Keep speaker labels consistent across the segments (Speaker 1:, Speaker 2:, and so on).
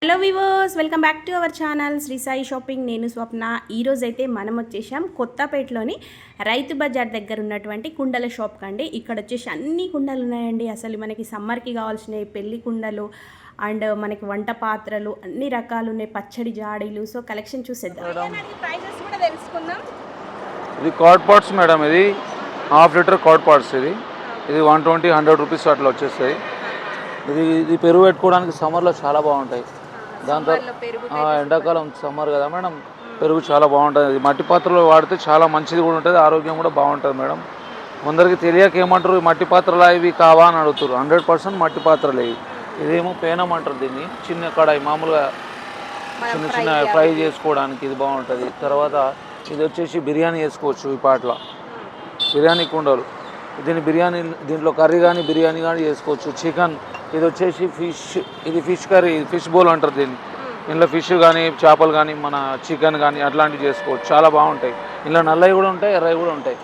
Speaker 1: Hello viewers, welcome back to our channel Shri Sai shopping. నేను స్వప్న. ఈరోజు అయితే మనం వచ్చేసాం కొత్తపేటలోని రైతు బజార్ దగ్గర ఉన్నటువంటి కుండల షాప్ కండి. ఇక్కడ వచ్చేసి అన్ని కుండలు ఉన్నాయండి. అసలు మనకి సమ్మర్కి కావాల్సినవి పెళ్లి కుండలు అండ్ మనకి వంట పాత్రలు అన్ని రకాలు ఉన్నాయి. పచ్చడి జాడీలు. సో కలెక్షన్ చూసేద్దాం. ప్రైజెస్ కూడా తెలుసుకుందాం.
Speaker 2: ఇది కార్డ్ పాట్స్ మేడం. ఇది హాఫ్ లీటర్ కార్డ్ పాట్స్. ఇది 120-100 రూపీస్ అట్లా వచ్చేస్తాయి. ఇది పెరుగు పెట్టుకోవడానికి సమ్మర్లో చాలా బాగుంటాయి. దాంతో ఎండాకాలం సమ్మర్ కదా మేడం, పెరుగు చాలా బాగుంటుంది. మట్టి పాత్రలో వాడితే చాలా మంచిది కూడా ఉంటుంది, ఆరోగ్యం కూడా బాగుంటుంది మేడం. కొందరికి తెలియక ఏమంటారు, మట్టి పాత్రలు ఇవి కావా అని అడుగుతారు. 100% మట్టి పాత్రలు ఇవి. ఇదేమో పేనం అంటారు దీన్ని. చిన్న కడాయి మామూలుగా చిన్న ఫ్రై చేసుకోవడానికి ఇది బాగుంటుంది. తర్వాత ఇది వచ్చేసి బిర్యానీ చేసుకోవచ్చు. ఈ పాటలో బిర్యానీ కుండలు. దీంట్లో కర్రీ కానీ బిర్యానీ కానీ చేసుకోవచ్చు. చికెన్. ఇది వచ్చేసి ఫిష్. ఇది ఫిష్ కర్రీ, ఫిష్ బౌల్ అంటారు దీన్ని. ఇందులో ఫిష్ కానీ చేపలు కానీ మన చికెన్ కానీ అట్లాంటివి చేసుకోవచ్చు. చాలా బాగుంటాయి. ఇందులో నల్లవి కూడా ఉంటాయి, ఎర్రవి కూడా ఉంటాయి.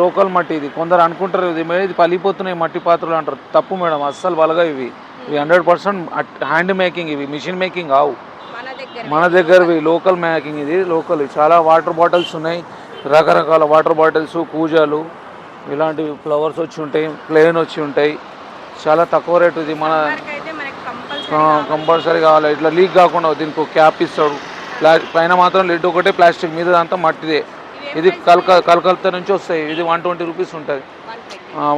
Speaker 2: లోకల్ మట్టి. ఇది కొందరు అనుకుంటారు ఇది పలిపోతున్నాయి మట్టి పాత్రలు అంటారు. తప్పు మేడం, అస్సలు బలగా ఇవి 100% హ్యాండ్ మేకింగ్. ఇవి మిషన్ మేకింగ్ కావు, మన దగ్గరవి లోకల్ మేకింగ్. ఇది లోకల్. చాలా వాటర్ బాటిల్స్ ఉన్నాయి, రకరకాల వాటర్ బాటిల్స్, కూజాలు, ఇలాంటివి ఫ్లవర్స్ వచ్చి ఉంటాయి, ప్లేన్ వచ్చి ఉంటాయి. చాలా తక్కువ రేటు. ఇది మన కంపల్సరీ కావాలి. ఇట్లా లీక్ కాకుండా దీనికి ఒక క్యాప్ ఇస్తాడు. పైన మాత్రం లిడ్ ఒకటే ప్లాస్టిక్, మీద అంతా మట్టిదే. ఇది కలకత్తా నుంచి వస్తాయి. ఇది 120 రూపీస్ ఉంటుంది.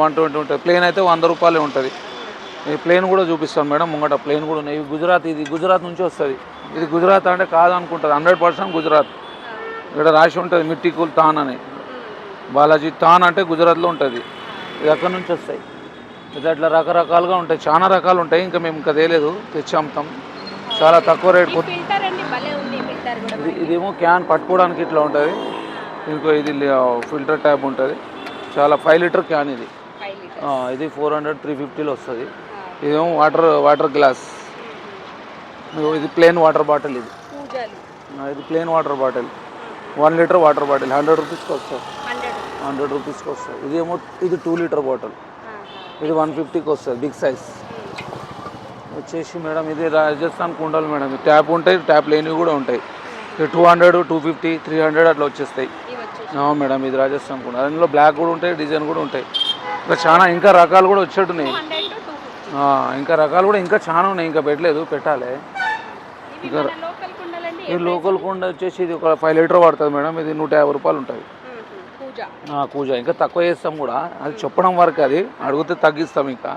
Speaker 2: 120 ఉంటుంది. ప్లేన్ అయితే 100 రూపాయలే ఉంటుంది. ఈ ప్లేన్ కూడా చూపిస్తాను మేడం, ముంగట ప్లేన్ కూడా ఉన్నాయి. ఇది గుజరాత్ నుంచి వస్తుంది. ఇది గుజరాత్ అంటే కాదనుకుంటుంది, 100% గుజరాత్. ఇక్కడ రాసి ఉంటుంది మిట్టికుల్ తాన్ అని. బాలాజీ తాన్ అంటే గుజరాత్లో ఉంటుంది. ఇది అక్కడి నుంచి వస్తాయి. ఇది అట్లా రకరకాలుగా ఉంటాయి, చాలా రకాలు ఉంటాయి. ఇంకా మేము ఇంకా తేలేదు, తెచ్చి అమ్ముతాం. చాలా తక్కువ రేటు. ఇదేమో క్యాన్ పట్టుకోవడానికి ఇట్లా ఉంటుంది. ఇంకో ఇది ఫిల్టర్ ట్యాబ్ ఉంటుంది. చాలా 5 లీటర్ క్యాన్ ఇది. ఇది 400-350లో వస్తుంది. ఇదేమో వాటర్ గ్లాస్. ఇది ప్లేన్ వాటర్ బాటిల్. ఇది plain water bottle, 1 litre water bottle 100 రూపీస్కి వస్తుంది. 100 రూపీస్కి వస్తుంది. ఇది 2 లీటర్ బాటిల్. ఇది 150కి వస్తుంది, బిగ్ సైజ్ వచ్చేసి మేడం. ఇది రాజస్థాన్ కుండలు మేడం. ట్యాప్ ఉంటాయి, ట్యాప్ లేనివి కూడా ఉంటాయి. 200, 250, 300 అట్లా వచ్చేస్తాయి మేడం. ఇది రాజస్థాన్ కుండ. అందులో బ్లాక్ కూడా ఉంటాయి, డిజైన్ కూడా ఉంటాయి. ఇంకా చాలా ఇంకా రకాలు కూడా వచ్చేట్టున్నాయి. ఇంకా రకాలు కూడా ఇంకా చాలా ఉన్నాయి, ఇంకా పెట్టలేదు, పెట్టాలి. ఇంకా ఇది లోకల్ కుండ వచ్చేసి ఇది ఒక 5 లీటర్ పడుతుంది మేడం. ఇది 150 రూపాయలు ఉంటుంది. కూజా ఇంకా తక్కువ చేస్తాం కూడా, అది చెప్పడం వరకు. అది అడిగితే తగ్గిస్తాం. ఇంకా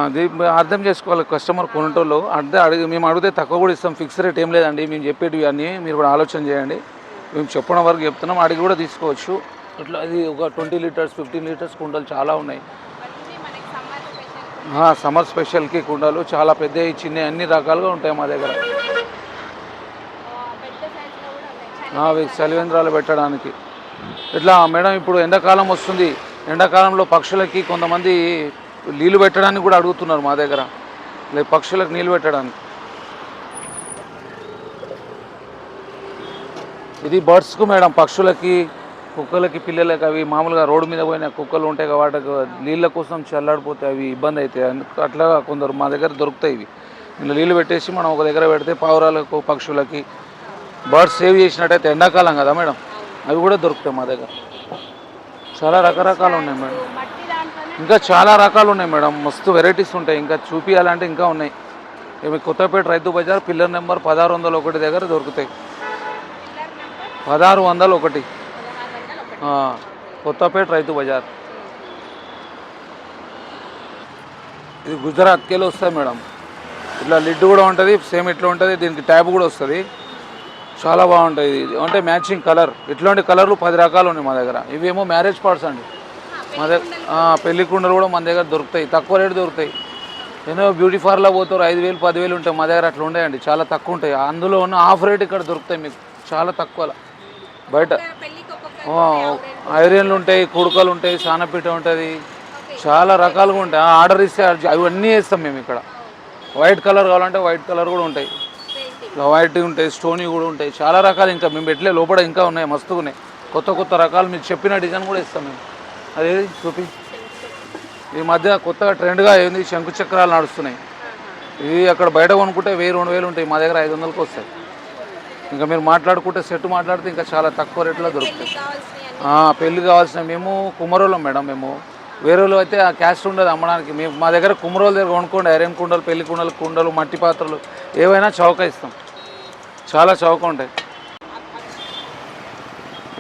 Speaker 2: అది అర్థం చేసుకోవాలి కస్టమర్ కొనేటోళ్ళు. మేము అడిగితే తక్కువ కూడా ఇస్తాం. ఫిక్స్ రేట్ ఏం లేదండి, మేము చెప్పేటివి అన్నీ మీరు కూడా ఆలోచన చేయండి. మేము చెప్పడం వరకు చెప్తున్నాం, అడిగి కూడా తీసుకోవచ్చు. ఇట్లా ఇది ఒక 20 లీటర్స్ 15 లీటర్స్ కుండలు చాలా ఉన్నాయి. సమ్మర్ స్పెషల్కి కుండలు చాలా పెద్దవి, చిన్నవి, అన్ని రకాలుగా ఉంటాయి మా దగ్గర. చలివేంద్రాలు పెట్టడానికి ఇట్లా మేడం. ఇప్పుడు ఎండాకాలం వస్తుంది. ఎండాకాలంలో పక్షులకి కొంతమంది నీళ్ళు పెట్టడానికి కూడా అడుగుతున్నారు మా దగ్గర. పక్షులకు నీళ్ళు పెట్టడానికి. ఇది బర్డ్స్కు మేడం, పక్షులకి, కుక్కలకి, పిల్లలకి. అవి మామూలుగా రోడ్డు మీద పోయిన కుక్కలు ఉంటాయి కదా, వాటికి నీళ్ళ కోసం చల్లాడిపోతే అవి ఇబ్బంది అవుతాయి. అట్లా కొందరు మా దగ్గర దొరుకుతాయి ఇవి. ఇలా నీళ్ళు పెట్టేసి మనం ఒక దగ్గర పెడితే పావురాలకు, పక్షులకి, బర్డ్స్ సేవ్ చేసినట్టయితే. ఎండాకాలం కదా మేడం, అవి కూడా దొరుకుతాయి మా దగ్గర. చాలా రకరకాలు ఉన్నాయి మేడం. ఇంకా చాలా రకాలు ఉన్నాయి మేడం, మస్తు వెరైటీస్ ఉంటాయి. ఇంకా చూపించాలంటే ఇంకా ఉన్నాయి. ఇవి కొత్తపేట రైతు బజార్ పిల్లర్ నెంబర్ 1601 దగ్గర దొరుకుతాయి. 1601 కొత్తపేట రైతు బజార్. ఇది గుజరాత్కి వస్తాయి మేడం. ఇట్లా లిడ్ కూడా ఉంటుంది, సేమ్ ఇట్లా ఉంటుంది. దీనికి ట్యాబ్ కూడా వస్తుంది. చాలా బాగుంటుంది. ఇది అంటే మ్యాచింగ్ కలర్. ఇట్లాంటి కలర్లు 10 రకాలు ఉన్నాయి మా దగ్గర. ఇవేమో మ్యారేజ్ పార్ట్స్ అండి మా దగ్గర. పెళ్లి కుండలు కూడా మన దగ్గర దొరుకుతాయి, తక్కువ రేటు దొరుకుతాయి. ఎన్నో బ్యూటీ పార్లర్ పోతారు, 5,000, 10,000 ఉంటాయి. మా దగ్గర అట్లా ఉండేయండి, చాలా తక్కువ ఉంటాయి. అందులో ఉన్న హాఫ్ రేట్ ఇక్కడ దొరుకుతాయి మీకు, చాలా తక్కువ. బయట ఐరన్లు ఉంటాయి, కుడుకలు ఉంటాయి, సానపీట ఉంటుంది, చాలా రకాలుగా ఉంటాయి. ఆర్డర్ ఇస్తే అవన్నీ వేస్తాం మేము ఇక్కడ. వైట్ కలర్ కావాలంటే వైట్ కలర్ కూడా ఉంటాయి, వైట్ ఉంటాయి, స్టోనీ కూడా ఉంటాయి. చాలా రకాలు ఇంకా మేము పెట్టలే, లోపల ఇంకా ఉన్నాయి, మస్తుగా ఉన్నాయి. కొత్త కొత్త రకాలు మీరు చెప్పిన డిజైన్ కూడా ఇస్తాం మేము. అదే చూపి ఈ మధ్య కొత్తగా ట్రెండ్గా ఏంది శంకు చక్రాలు నడుస్తున్నాయి. ఇవి అక్కడ బయట కొనుక్కుంటే 1000-2000 ఉంటాయి, మా దగ్గర 500కి వస్తాయి. ఇంకా మీరు మాట్లాడుకుంటే సెట్ మాట్లాడితే ఇంకా చాలా తక్కువ రేట్లో దొరుకుతాయి. పెళ్ళి కావాల్సిన మేము కుమ్మరోళ్ళం మేడం. మేము వేరే వాళ్ళు అయితే ఆ క్యాస్ట్ ఉండదు అమ్మడానికి. మేము మా దగ్గర కుమ్మరోళ్ళ దగ్గర కొనుక్కోండి ఐరన్ కుండలు, పెళ్లి కుండలు, కుండలు, మట్టి పాత్రలు ఏవైనా చౌక ఇస్తాం. చాలా చౌక ఉంటాయి.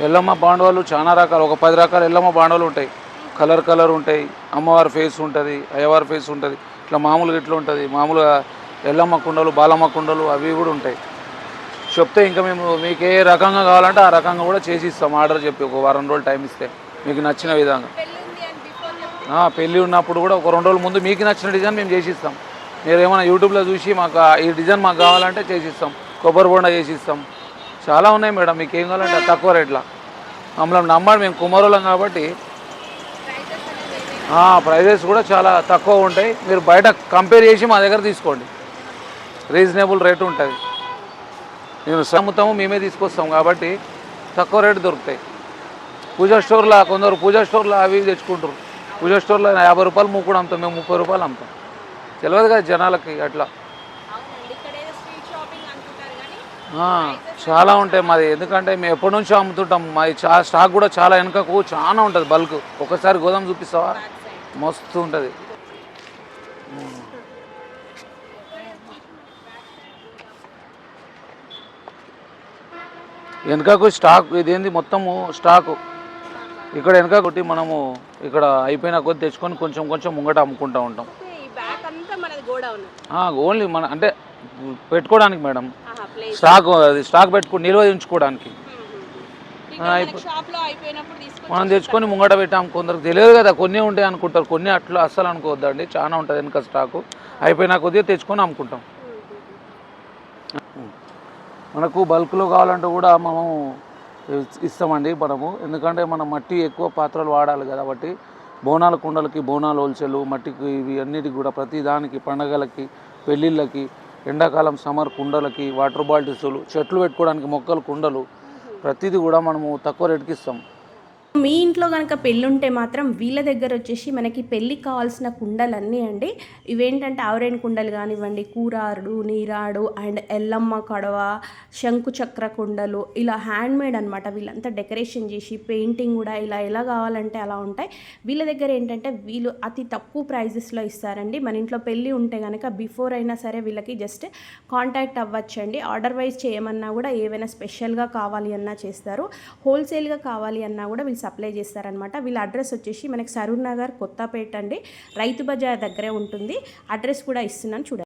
Speaker 2: ఎల్లమ్మ బాండవాళ్ళు చాలా రకాలు, ఒక 10 రకాల ఎల్లమ్మ బాండవాళ్ళు ఉంటాయి. కలర్ ఉంటాయి. అమ్మవారి ఫేస్ ఉంటుంది, అయ్యవారి ఫేస్ ఉంటుంది, ఇట్లా మామూలుగా ఇట్లా ఉంటుంది. మామూలుగా ఎల్లమ్మ కుండలు, బాలమ్మ కుండలు అవి కూడా ఉంటాయి. చెప్తే ఇంకా మేము మీకు ఏ రకంగా కావాలంటే ఆ రకంగా కూడా చేసి ఇస్తాం. ఆర్డర్ చెప్పి ఒక వారం రోజులు టైం ఇస్తే మీకు నచ్చిన విధంగా. పెళ్ళి ఉన్నప్పుడు కూడా ఒక 2 రోజుల ముందు మీకు నచ్చిన డిజైన్ మేము చేసి ఇస్తాం. మీరు ఏమైనా యూట్యూబ్లో చూసి మాకు ఈ డిజైన్ మాకు కావాలంటే చేసి ఇస్తాం. కొబ్బరి బొండ చేసి ఇస్తాం. చాలా ఉన్నాయి మేడం, మీకు ఏం కావాలంటే తక్కువ రేట్లా. మమ్మల్ని నమ్మండి, మేము కుమ్మరోళ్ళం కాబట్టి ప్రైజెస్ కూడా చాలా తక్కువ ఉంటాయి. మీరు బయట కంపేర్ చేసి మా దగ్గర తీసుకోండి, రీజనబుల్ రేటు ఉంటుంది. మేము అమ్ముతాము, మేమే తీసుకొస్తాం కాబట్టి తక్కువ రేటు దొరుకుతాయి. పూజా స్టోర్లో కొందరు పూజా స్టోర్లో అవి తెచ్చుకుంటారు. పూజా స్టోర్లో 50 రూపాయలు మూకుడు అమ్ముతాం, మేము 30 రూపాయలు అమ్ముతాం. తెలియదు కదా జనాలకి అట్లా. చాలా ఉంటాయి మాది, ఎందుకంటే మేము ఎప్పటి నుంచో అమ్ముతుంటాం. మాది స్టాక్ కూడా చాలా వెనకకు చాలా ఉంటుంది. బల్క్ ఒకసారి గోదాం చూపిస్తావా, మస్తు ఉంటుంది. వెనకకు స్టాక్ ఇదేంది మొత్తము స్టాకు ఇక్కడ వెనక కొట్టి మనము ఇక్కడ అయిపోయిన కొద్ది తెచ్చుకొని కొంచెం కొంచెం ముంగట అమ్ముకుంటూ ఉంటాం. ఓన్లీ మన అంటే పెట్టుకోవడానికి మేడం, స్టాక్ పెట్టుకుని నిల్వ ఉంచుకోవడానికి. మనం తెచ్చుకొని ముంగట పెట్టాం. కొందరికి తెలియదు కదా, కొన్ని ఉంటాయి అనుకుంటారు, కొన్ని అట్లా అస్సలు అనుకోవద్దండి. చాలా ఉంటుంది వెనక స్టాకు. అయిపోయినా కొద్దిగా తెచ్చుకొని అమ్ముకుంటాం. మనకు బల్క్లో కావాలంటే కూడా మనం ఇస్తామండి మనము, ఎందుకంటే మనం మట్టి ఎక్కువ పాత్రలు వాడాలి కాబట్టి బోనాల కుండలకి, బోనాలు హోల్సేలు, మట్టికి, ఇవి అన్నిటికి కూడా ప్రతి దానికి, పండగలకి, పెళ్ళిళ్ళకి, ఎండాకాలం సమ్మర్ కుండలకి, వాటర్ బాటిల్స్లు, చెట్లు పెట్టుకోవడానికి మొక్కలు, కుండలు, ప్రతిదీ కూడా మనము తక్కువ రేటుకి ఇస్తాం.
Speaker 1: మీ ఇంట్లో కనుక పెళ్ళి ఉంటే మాత్రం వీళ్ళ దగ్గర వచ్చేసి మనకి పెళ్ళికి కావాల్సిన కుండలన్నీ అండి. ఇవేంటంటే ఆవరేణి కుండలు కానివ్వండి, కూరాడు, నీరాడు అండ్ ఎల్లమ్మ కడవ, శంకు చక్ర కుండలు, ఇలా హ్యాండ్మేడ్ అనమాట. వీళ్ళంతా డెకరేషన్ చేసి పెయింటింగ్ కూడా ఇలా ఎలా కావాలంటే అలా ఉంటాయి. వీళ్ళ దగ్గర ఏంటంటే వీళ్ళు అతి తక్కువ ప్రైజెస్లో ఇస్తారండి. మన ఇంట్లో పెళ్ళి ఉంటే కనుక బిఫోర్ అయినా సరే వీళ్ళకి జస్ట్ కాంటాక్ట్ అవ్వచ్చండి. ఆర్డర్ వైజ్ చేయమన్నా కూడా, ఏవైనా స్పెషల్గా కావాలి అన్నా చేస్తారు. హోల్సేల్గా కావాలి అన్నా కూడా వీళ్ళు సప్లై చేస్తారనమాట. వీళ్ళ అడ్రస్ వచ్చేసి మనకి సరూర్ నగర్, కొత్తపేట అండి, రైతు బజార్ దగ్గరే ఉంటుంది. అడ్రస్ కూడా ఇస్తున్నాను చూడండి.